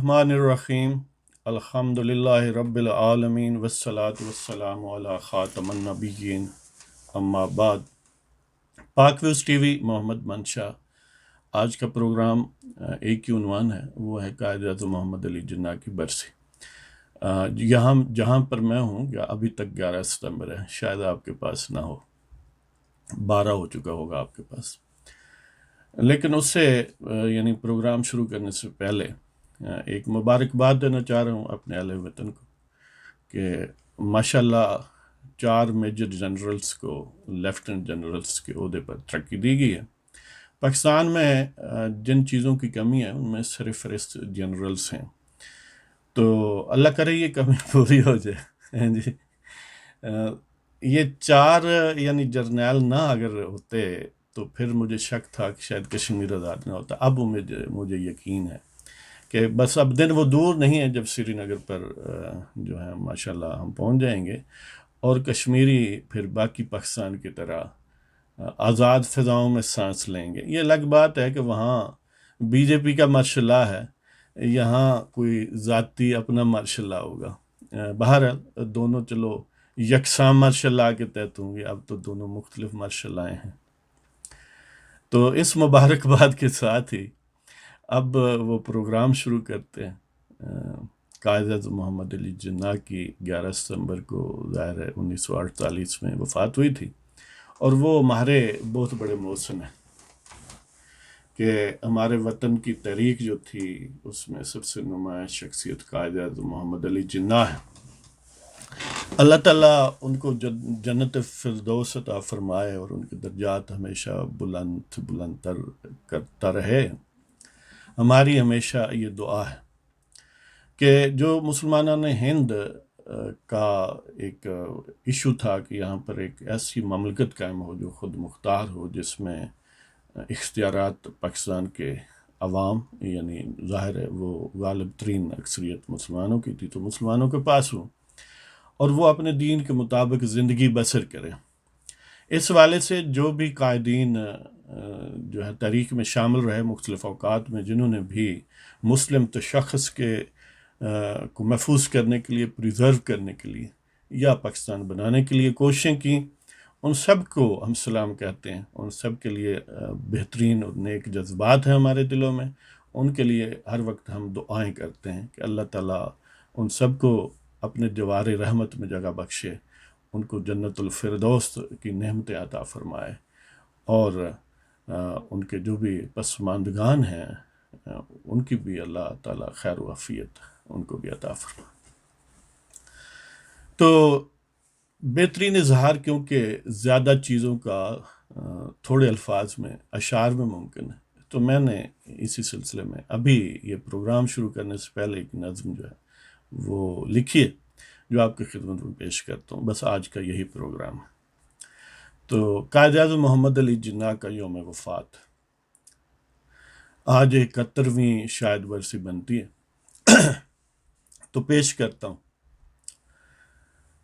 الرحمن الرحیم الحمدللہ رب العالمین والصلاة والسلام علی خاتم النبیین اما بعد۔ پاک ویوز ٹی وی محمد منشا۔ آج کا پروگرام ایک ہی عنوان ہے، وہ ہے قائد اعظم محمد علی جناح کی برسی۔ جہاں پر میں ہوں ابھی تک 11 ستمبر ہے، شاید آپ کے پاس نہ ہو، 12 ہو چکا ہوگا آپ کے پاس، لیکن اس سے یعنی پروگرام شروع کرنے سے پہلے ایک مبارکباد دینا چاہ رہا ہوں اپنے اہل وطن کو کہ ماشاءاللہ 4 میجر جنرلز کو لیفٹنٹ جنرلز کے عہدے پر ترقی دی گئی ہے۔ پاکستان میں جن چیزوں کی کمی ہے ان میں سرفہرست جنرلز ہیں، تو اللہ کرے یہ کمی پوری ہو جائے جی۔ یہ 4 یعنی جرنیل نہ اگر ہوتے تو پھر مجھے شک تھا کہ شاید کشمیر آزاد نہ ہوتا۔ اب مجھے یقین ہے کہ بس اب دن وہ دور نہیں ہے جب سری نگر پر جو ہے ماشاءاللہ ہم پہنچ جائیں گے اور کشمیری پھر باقی پاکستان کی طرح آزاد فضاؤں میں سانس لیں گے۔ یہ الگ بات ہے کہ وہاں بی جے پی کا مارشل لا ہے، یہاں کوئی ذاتی اپنا مارشل لا ہوگا۔ بہرحال دونوں چلو یکساں مارشل لا کے تحت ہوں گے، اب تو دونوں مختلف مارشل لائے ہیں۔ تو اس مبارکباد کے ساتھ ہی اب وہ پروگرام شروع کرتے ہیں۔ قائد اعظم محمد علی جناح کی 11 ستمبر کو ظاہر ہے 1948 میں وفات ہوئی تھی، اور وہ ہمارے بہت بڑے محسن ہیں کہ ہمارے وطن کی تحریک جو تھی اس میں سب سے نمایاں شخصیت قائد اعظم محمد علی جناح ہے۔ اللہ تعالیٰ ان کو جنت فردوس عطا فرمائے اور ان کے درجات ہمیشہ بلند تر کرتا رہے۔ ہماری ہمیشہ یہ دعا ہے کہ جو مسلمانان ہند کا ایک ایشو تھا کہ یہاں پر ایک ایسی مملکت قائم ہو جو خود مختار ہو، جس میں اختیارات پاکستان کے عوام، یعنی ظاہر ہے وہ غالب ترین اکثریت مسلمانوں کی تھی، تو مسلمانوں کے پاس ہوں اور وہ اپنے دین کے مطابق زندگی بسر کریں۔ اس حوالے سے جو بھی قائدین جو ہے تاریخ میں شامل رہے مختلف اوقات میں، جنہوں نے بھی مسلم تشخص کے کو محفوظ کرنے کے لیے، پریزرو کرنے کے لیے یا پاکستان بنانے کے لیے کوششیں کی، ان سب کو ہم سلام کہتے ہیں۔ ان سب کے لیے بہترین اور نیک جذبات ہیں ہمارے دلوں میں، ان کے لیے ہر وقت ہم دعائیں کرتے ہیں کہ اللہ تعالیٰ ان سب کو اپنے جوار رحمت میں جگہ بخشے، ان کو جنت الفردوس کی نعمتیں عطا فرمائے، اور ان کے جو بھی پسماندگان ہیں ان کی بھی اللہ تعالیٰ خیر و عافیت ان کو بھی عطا فرمائے۔ تو بہترین اظہار کیونکہ زیادہ چیزوں کا تھوڑے الفاظ میں اشعار میں ممکن ہے، تو میں نے اسی سلسلے میں ابھی یہ پروگرام شروع کرنے سے پہلے ایک نظم جو ہے وہ لکھی ہے جو آپ کی خدمت میں پیش کرتا ہوں۔ بس آج کا یہی پروگرام ہے۔ تو قائد اعظم محمد علی جناح کا یوم وفات آج 71ویں شاید برسی بنتی ہے، تو پیش کرتا ہوں۔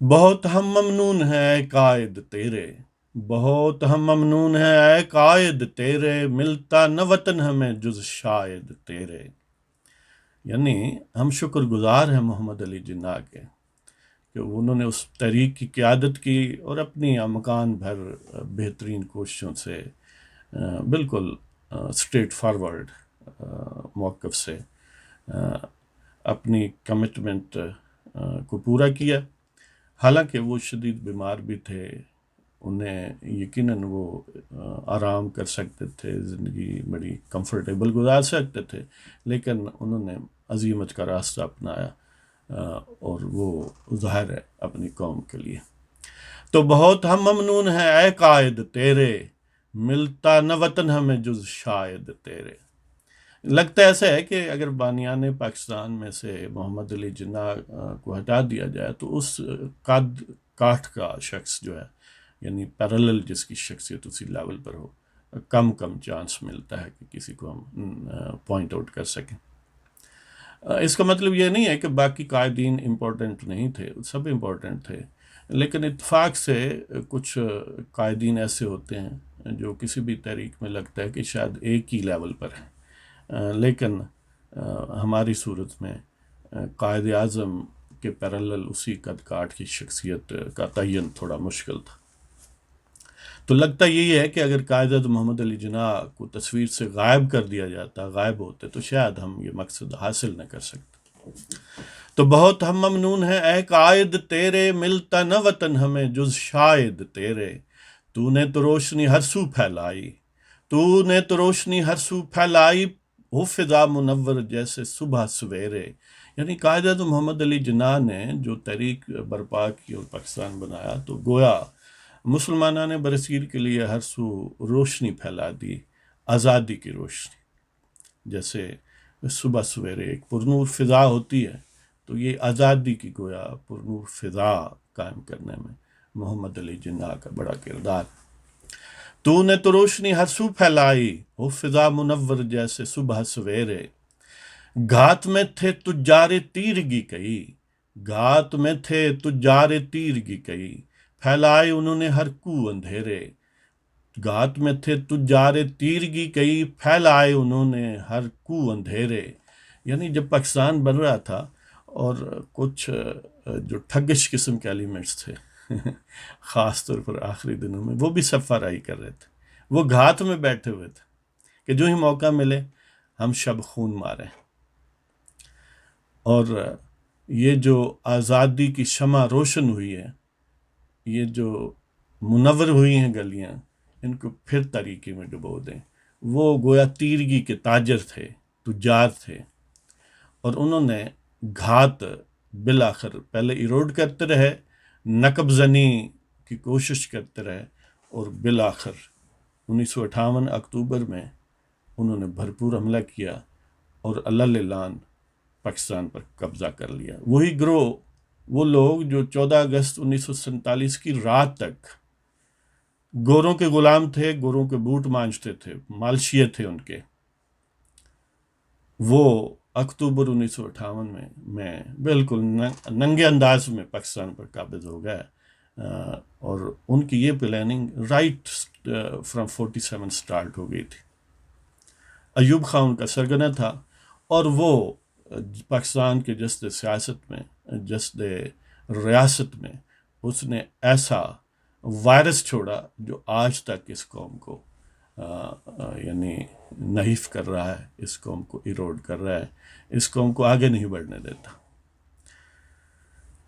بہت ہم ممنون ہیں اے قائد تیرے، بہت ہم ممنون ہیں اے قائد تیرے، ملتا نہ وطن ہمیں جز شاید تیرے۔ یعنی ہم شکر گزار ہیں محمد علی جناح کے کہ انہوں نے اس تحریک کی قیادت کی اور اپنی امکان بھر بہترین کوششوں سے بالکل اسٹریٹ فارورڈ موقف سے اپنی کمٹمنٹ کو پورا کیا۔ حالانکہ وہ شدید بیمار بھی تھے، انہیں یقیناً وہ آرام کر سکتے تھے، زندگی بڑی کمفرٹیبل گزار سکتے تھے، لیکن انہوں نے عزیمت کا راستہ اپنایا اور وہ ظاہر ہے اپنی قوم کے لیے۔ تو بہت ہم ممنون ہیں اے قائد تیرے، ملتا نہ وطن ہمیں جز شاید تیرے۔ لگتا ایسا ہے کہ اگر بانیان پاکستان میں سے محمد علی جناح کو ہٹا دیا جائے تو اس قد کاٹھ کا شخص جو ہے، یعنی پیرالل جس کی شخصیت اسی لیول پر ہو، کم چانس ملتا ہے کہ کسی کو ہم پوائنٹ آؤٹ کر سکیں۔ اس کا مطلب یہ نہیں ہے کہ باقی قائدین امپورٹنٹ نہیں تھے، سب امپورٹنٹ تھے، لیکن اتفاق سے کچھ قائدین ایسے ہوتے ہیں جو کسی بھی تحریک میں لگتا ہے کہ شاید ایک ہی لیول پر ہیں، لیکن ہماری صورت میں قائد اعظم کے پیرالل اسی قد کاٹ کی شخصیت کا تعین تھوڑا مشکل تھا. تو لگتا یہی ہے کہ اگر قائد اعظم محمد علی جناح کو تصویر سے غائب کر دیا جاتا، غائب ہوتے، تو شاید ہم یہ مقصد حاصل نہ کر سکتے. تو بہت ہم ممنون ہیں اے قائد تیرے، ملتا نہ وطن ہمیں جز شاید تیرے. تو نے تو روشنی ہر سو پھیلائی، تو نے تو روشنی ہر سو پھیلائی، ہو فضا منور جیسے صبح سویرے. یعنی قائد اعظم محمد علی جناح نے جو تحریک برپا کی اور پاکستان بنایا، تو گویا مسلمانوں نے برصغیر کے لیے ہر سو روشنی پھیلا دی، آزادی کی روشنی. جیسے صبح سویرے ایک پرنور فضا ہوتی ہے، تو یہ آزادی کی گویا پرنور فضا قائم کرنے میں محمد علی جناح کا بڑا کردار. تو نے تو روشنی ہر سو پھیلائی، ہو فضا منور جیسے صبح سویرے. گھات میں تھے تجار تیرگی کئی، گھات میں تھے تجار تیرگی کئی، پھیلائے انہوں نے ہر کو اندھیرے. گھات میں تھے تجار تیرگی کئی، پھیلائے انہوں نے ہر کو اندھیرے. یعنی جب پاکستان بن رہا تھا اور کچھ جو ٹھگش قسم کے ایلیمنٹس تھے خاص طور پر آخری دنوں میں، وہ بھی صف آرائی کر رہے تھے. وہ گھات میں بیٹھے ہوئے تھے کہ جو ہی موقع ملے ہم شب خون ماریں. اور یہ جو آزادی کی شمع روشن ہوئی ہے، یہ جو منور ہوئی ہیں گلیاں، ان کو پھر تاریکی میں ڈبو دیں. وہ گویا تیرگی کے تاجر تھے، تجار تھے، اور انہوں نے گھات بالآخر پہلے ایروڈ کرتے رہے، نقب زنی کی کوشش کرتے رہے، اور بالآخر 1958 اکتوبر میں انہوں نے بھرپور حملہ کیا اور اللہ لعان پاکستان پر قبضہ کر لیا. وہی گروہ، وہ لوگ جو 14 اگست 1947 کی رات تک گوروں کے غلام تھے، گوروں کے بوٹ مانجتے تھے، مالشیے تھے ان کے، وہ اکتوبر 1958 میں بالکل ننگے انداز میں پاکستان پر قابض ہو گئے. اور ان کی یہ پلاننگ رائٹ فرام 47 سٹارٹ ہو گئی تھی. ایوب خان ان کا سرگنا تھا، اور وہ پاکستان کے جسد سیاست میں، جسد ریاست میں اس نے ایسا وائرس چھوڑا جو آج تک اس قوم کو یعنی نحیف کر رہا ہے، اس قوم کو ایروڈ کر رہا ہے، اس قوم کو آگے نہیں بڑھنے دیتا.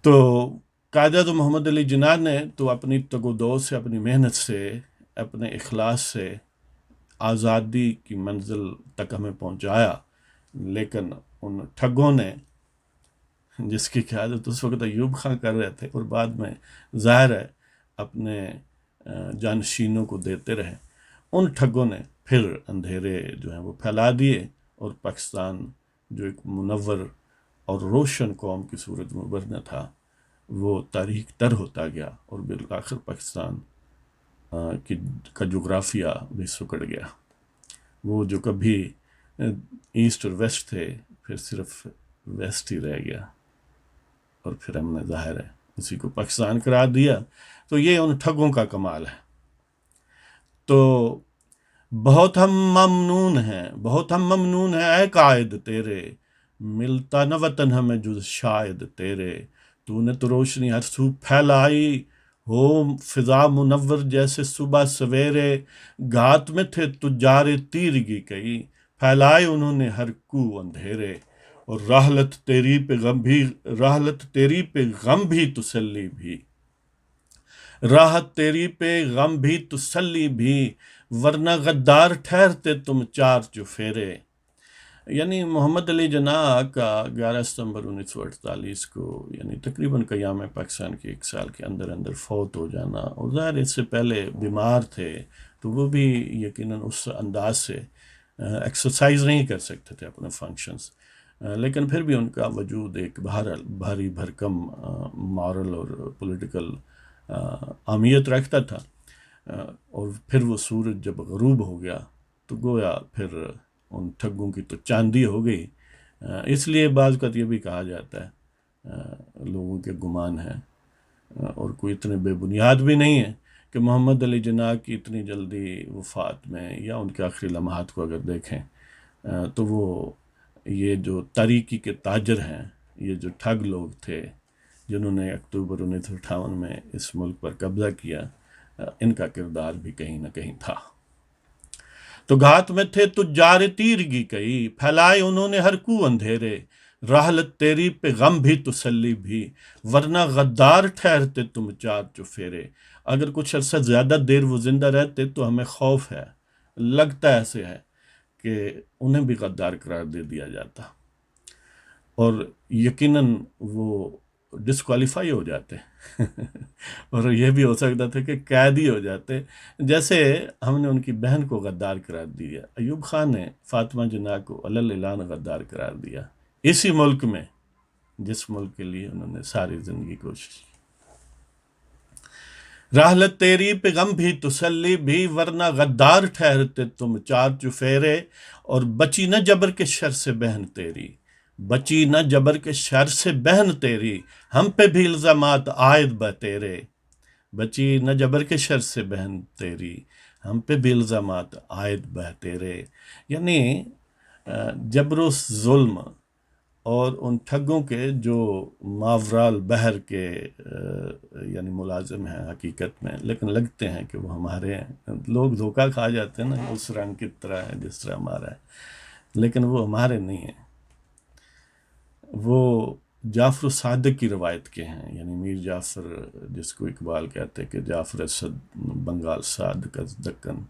تو قائد اعظم محمد علی جناح نے تو اپنی تگ و دو سے، اپنی محنت سے، اپنے اخلاص سے آزادی کی منزل تک ہمیں پہنچایا. لیکن ان ٹھگوں نے، جس کی قیادت اس وقت ایوب خان کر رہے تھے اور بعد میں ظاہر ہے اپنے جانشینوں کو دیتے رہے، ان ٹھگوں نے پھر اندھیرے جو ہیں وہ پھیلا دیے، اور پاکستان جو ایک منور اور روشن قوم کی صورت میں ابھرنا تھا، وہ تاریک تر ہوتا گیا، اور بالآخر پاکستان کا جغرافیہ بھی سکڑ گیا. وہ جو کبھی ایسٹ اور ویسٹ تھے، پھر صرف ویسٹ ہی رہ گیا، اور پھر ہم نے ظاہر ہے اسی کو پاکستان قرار دیا. تو یہ ان ٹھگوں کا کمال ہے. تو بہت ہم ممنون ہیں، بہت ہم ممنون ہیں اے قائد تیرے، ملتا نہ وطن ہمیں جز شاید تیرے. تو نے تو روشنی ہر سو پھیلائی، ہو فضا منور جیسے صبح سویرے. گھات میں تھے تجار تیرگی کئی، پھیلائے انہوں نے ہر کو اندھیرے. اور راحلت تیری پہ غم بھی، راحلت تیری پہ غم بھی تسلی بھی، راحت تیری پہ غم بھی تسلی بھی، ورنہ غدار ٹھہرتے تم چار چفیرے. یعنی محمد علی جناح کا 11 ستمبر 1948 کو یعنی تقریباً قیام پاکستان کے 1 سال کے اندر اندر فوت ہو جانا، اور ظاہر اس سے پہلے بیمار تھے، تو وہ بھی یقیناً اس انداز سے ایکسرسائز نہیں کر سکتے تھے اپنے فنکشنز. لیکن پھر بھی ان کا وجود ایک بھاری بھرکم مارل اور پولیٹیکل اہمیت رکھتا تھا. اور پھر وہ سورج جب غروب ہو گیا تو گویا پھر ان ٹھگوں کی تو چاندی ہو گئی. اس لیے بعض کا یہ بھی کہا جاتا ہے، لوگوں کے گمان ہے اور کوئی اتنے بے بنیاد بھی نہیں ہے، کہ محمد علی جناح کی اتنی جلدی وفات میں یا ان کے آخری لمحات کو اگر دیکھیں تو وہ یہ جو تاریکی کے تاجر ہیں، یہ جو ٹھگ لوگ تھے جنہوں نے اکتوبر 1958 میں اس ملک پر قبضہ کیا، ان کا کردار بھی کہیں نہ کہیں تھا۔ تو گھات میں تھے تجار تیرگی کئی، پھیلائے انہوں نے ہر کو اندھیرے، راحلت تیری پہ غم بھی تسلی بھی، ورنہ غدار ٹھہرتے تم چار چفیرے۔ اگر کچھ عرصہ زیادہ دیر وہ زندہ رہتے تو ہمیں خوف ہے، لگتا ایسے ہے کہ انہیں بھی غدار قرار دے دیا جاتا، اور یقیناً وہ ڈسکوالیفائی ہو جاتے اور یہ بھی ہو سکتا تھا کہ قیدی ہو جاتے، جیسے ہم نے ان کی بہن کو غدار قرار دیا۔ ایوب خان نے فاطمہ جناح کو علل اعلان غدار قرار دیا، اسی ملک میں جس ملک کے لیے انہوں نے ساری زندگی کوشش کی۔ راحلت تیری پہ غم بھی تسلی بھی، ورنہ غدار ٹھہرتے تم چار چفیرے، اور بچی نہ جبر کے شر سے بہن تیری، بچی نہ جبر کے شر سے بہن تیری، ہم پہ بھی الزامات عائد بہ تیرے۔ بچی نہ جبر کے شر سے بہن تیری، ہم پہ بھی الزامات عائد بہ تیرے۔ یعنی جبر و ظلم اور ان ٹھگوں کے جو ماورا البحر کے یعنی ملازم ہیں حقیقت میں، لیکن لگتے ہیں کہ وہ ہمارے ہیں۔ لوگ دھوکہ کھا جاتے ہیں نا، اس رنگ کی طرح ہے جس طرح ہمارا ہے، لیکن وہ ہمارے نہیں ہیں، وہ جعفر الصادق کی روایت کے ہیں، یعنی میر جعفر جس کو اقبال کہتے ہیں کہ جعفر اسد بنگال صادق از دکن،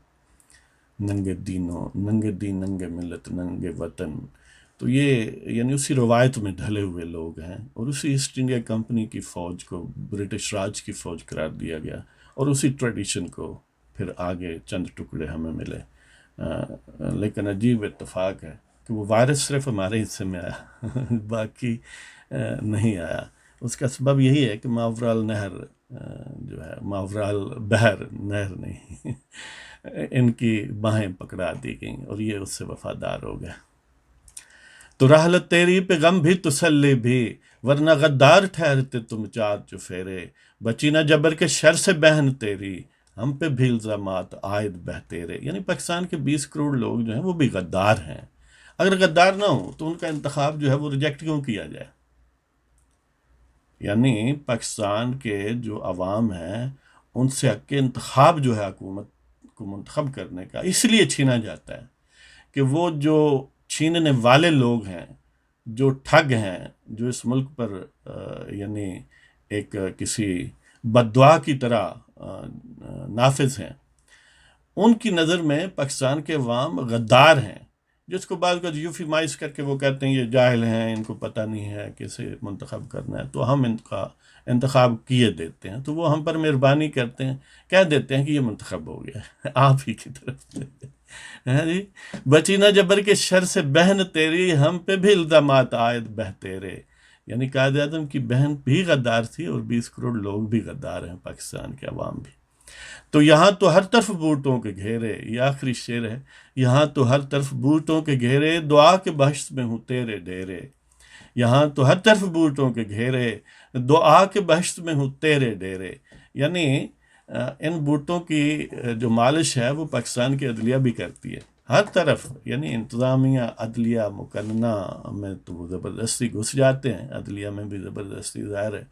ننگے دینوں ننگے دین ننگے ملت ننگے وطن۔ تو یہ یعنی اسی روایت میں ڈھلے ہوئے لوگ ہیں، اور اسی ایسٹ انڈیا کمپنی کی فوج کو برٹش راج کی فوج قرار دیا گیا، اور اسی ٹریڈیشن کو پھر آگے چند ٹکڑے ہمیں ملے۔ لیکن عجیب اتفاق ہے کہ وہ وائرس صرف ہمارے حصے میں آیا باقی نہیں آیا۔ اس کا سبب یہی ہے کہ ماورا النہر جو ہے، ماورا البحر نہر نہیں ان کی باہیں پکڑا دی گئیں، اور یہ اس سے وفادار ہو گئے۔ تو راحلت تیری پہ غم بھی تسلی بھی، ورنہ غدار ٹھہرتے تم چار چفیرے، بچی نہ جبر کے شر سے بہن تیری، ہم پہ بھی الزامات عائد بہ تیرے۔ یعنی پاکستان کے 20 کروڑ لوگ جو ہیں وہ بھی غدار ہیں۔ اگر غدار نہ ہو تو ان کا انتخاب جو ہے وہ ریجیکٹ کیوں کیا جائے؟ یعنی پاکستان کے جو عوام ہیں ان سے حق کے انتخاب جو ہے حکومت کو منتخب کرنے کا اس لیے چھینا جاتا ہے کہ وہ جو چھیننے والے لوگ ہیں، جو ٹھگ ہیں، جو اس ملک پر یعنی ایک کسی بددعا کی طرح نافذ ہیں، ان کی نظر میں پاکستان کے عوام غدار ہیں، جس کو بعض کا یوفیمائز کر کے وہ کہتے ہیں یہ جاہل ہیں، ان کو پتہ نہیں ہے کیسے منتخب کرنا ہے، تو ہم ان کا انتخاب کیے دیتے ہیں، تو وہ ہم پر مہربانی کرتے ہیں، کہہ دیتے ہیں کہ یہ منتخب ہو گیا ہے آپ ہی کی طرف سے۔ جی، بچی نہ جبر کے شر سے بہن تیری، ہم پہ بھی الزامات عائد بہ تیرے۔ یعنی قائد اعظم کی بہن بھی غدار تھی، اور 20 کروڑ لوگ بھی غدار ہیں، پاکستان کے عوام بھی۔ تو یہاں تو ہر طرف بوٹوں کے گھیرے، یہ آخری شعر ہے، یہاں تو ہر طرف بوٹوں کے گھیرے، دعا کے بہشت میں ہوں تیرے ڈیرے۔ یہاں تو ہر طرف بوٹوں کے گھیرے، دعا کے بہشت میں ہوں تیرے ڈیرے۔ یعنی ان بوٹوں کی جو مالش ہے وہ پاکستان کی عدلیہ بھی کرتی ہے، ہر طرف، یعنی انتظامیہ عدلیہ مقننہ میں تو وہ زبردستی گھس جاتے ہیں، عدلیہ میں بھی زبردستی ظاہر ہے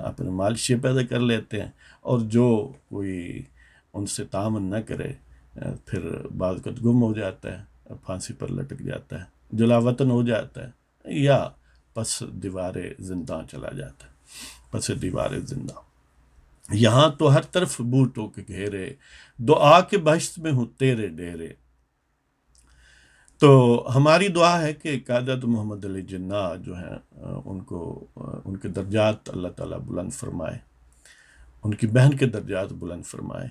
اپنے مالشیں پیدا کر لیتے ہیں، اور جو کوئی ان سے تعامل نہ کرے پھر بعض وقت گم ہو جاتا ہے، پھانسی پر لٹک جاتا ہے، جلا وطن ہو جاتا ہے، یا پس دیوار زندہ چلا جاتا ہے، پس دیوار زندہ۔ یہاں تو ہر طرف بوٹوں کے گھیرے، دعا کے بہشت میں ہوں تیرے ڈیرے۔ تو ہماری دعا ہے کہ قائد محمد علی جناح جو ہیں ان کو ان کے درجات اللہ تعالیٰ بلند فرمائے، ان کی بہن کے درجات بلند فرمائے،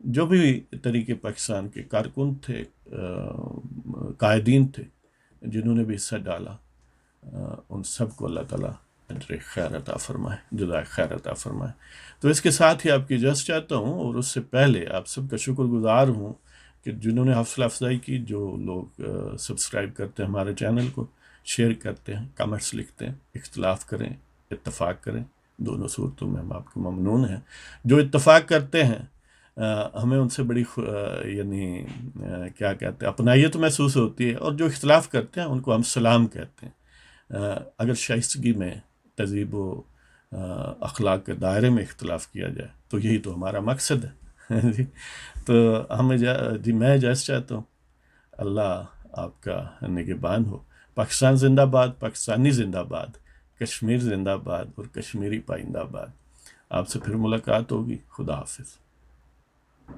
جو بھی طریقے پاکستان کے کارکن تھے، قائدین تھے، جنہوں نے بھی حصہ ڈالا، ان سب کو اللہ تعالیٰ اجر خیر عطا فرمائے، جزائے خیر عطا فرمائے۔ تو اس کے ساتھ ہی آپ کی اجازت چاہتا ہوں، اور اس سے پہلے آپ سب کا شکر گزار ہوں کہ جنہوں نے حوصلہ افزائی کی، جو لوگ سبسکرائب کرتے ہیں ہمارے چینل کو، شیئر کرتے ہیں، کمنٹس لکھتے ہیں، اختلاف کریں، اتفاق کریں، دونوں صورتوں میں ہم آپ کو ممنون ہیں۔ جو اتفاق کرتے ہیں ہمیں ان سے بڑی یعنی کیا کہتے ہیں اپنائیت محسوس ہوتی ہے، اور جو اختلاف کرتے ہیں ان کو ہم سلام کہتے ہیں۔ اگر شائستگی میں تہذیب و اخلاق کے دائرے میں اختلاف کیا جائے تو یہی تو ہمارا مقصد ہے جی۔ تو ہمیں جی میں جیسے چاہتا ہوں اللہ آپ کا نگہبان ہو۔ پاکستان زندہ باد، پاکستانی زندہ باد، کشمیر زندہ باد، اور کشمیری پائندہ باد۔ آپ سے پھر ملاقات ہوگی۔ خدا حافظ۔